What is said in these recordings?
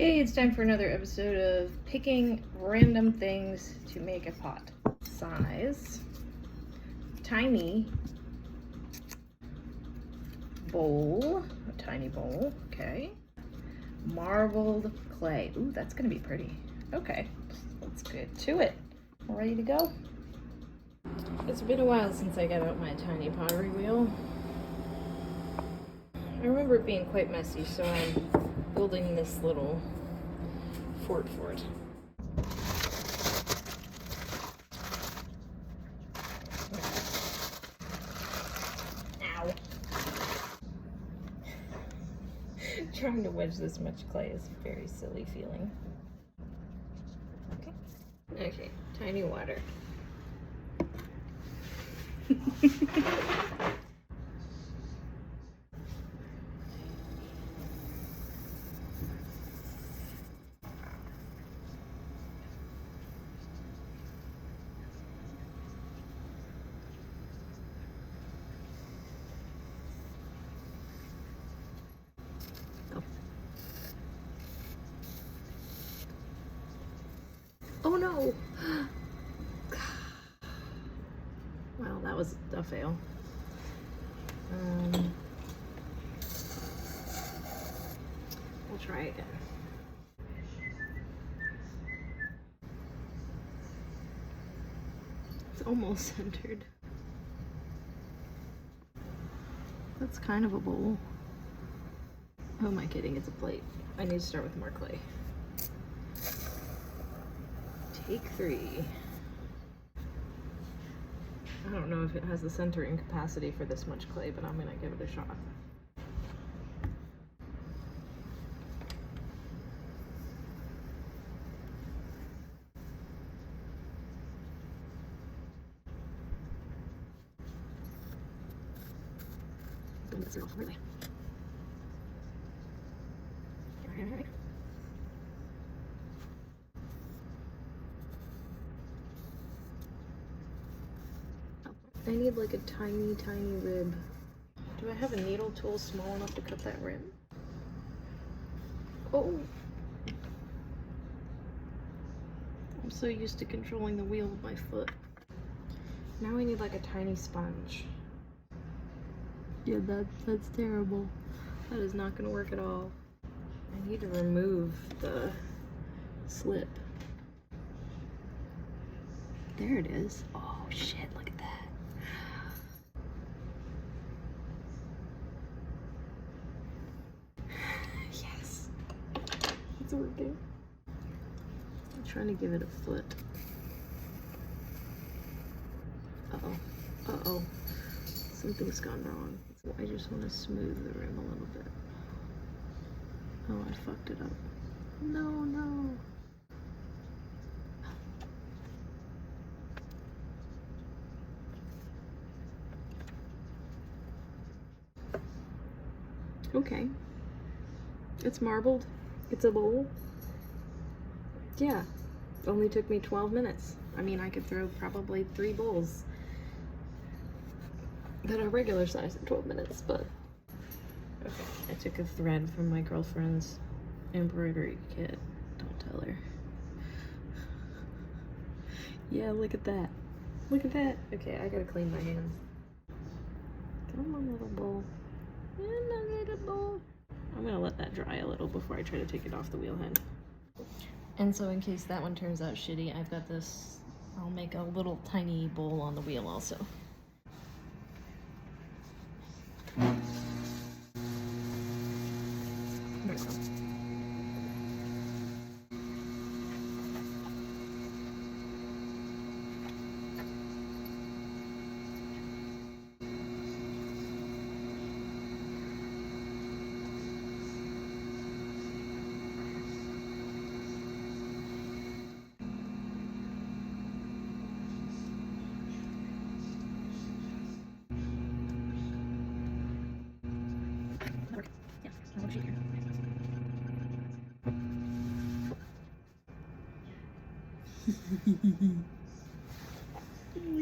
Hey, it's time for another episode of picking random things to make a pot. Size, tiny bowl, a tiny bowl, okay. Marbled clay, ooh, that's gonna be pretty. Okay, let's get to it. All ready to go? It's been a while since I got out my tiny pottery wheel. I remember it being quite messy, so I'm building this little fort for it. Ow. Trying to wedge this much clay is a very silly feeling. Okay, tiny water. Oh no! Well, that was a fail. We'll try again. It's almost centered. That's kind of a bowl. Who am I kidding? It's a plate. I need to start with more clay. Take 3. I don't know if it has the centering capacity for this much clay, but I'm gonna give it a shot. It's off, really. Alright. I need like a tiny, tiny rib. Do I have a needle tool small enough to cut that rib? Oh! I'm so used to controlling the wheel with my foot. Now I need like a tiny sponge. Yeah, that's terrible. That is not gonna work at all. I need to remove the slip. There it is. Oh shit, look at that. Yes. It's working. I'm trying to give it a foot. Uh-oh. Uh-oh. Something's gone wrong. I just want to smooth the rim a little bit. Oh, I fucked it up. No, no. Okay. It's marbled. It's a bowl. Yeah. Only took me 12 minutes. I mean, I could throw probably 3 bowls that are regular size in 12 minutes, but okay. I took a thread from my girlfriend's embroidery kit. Don't tell her. Yeah, look at that. Look at that. Okay, I gotta clean my hands. Come on, little bowl. Come on, little bowl. I'm gonna let that dry a little before I try to take it off the wheel head. And so in case that one turns out shitty, I've got this, I'll make a little tiny bowl on the wheel also. There we go.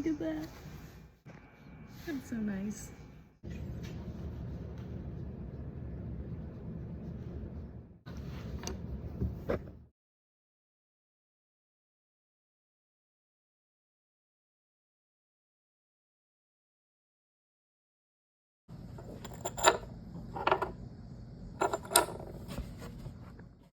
Look at that. That's so nice.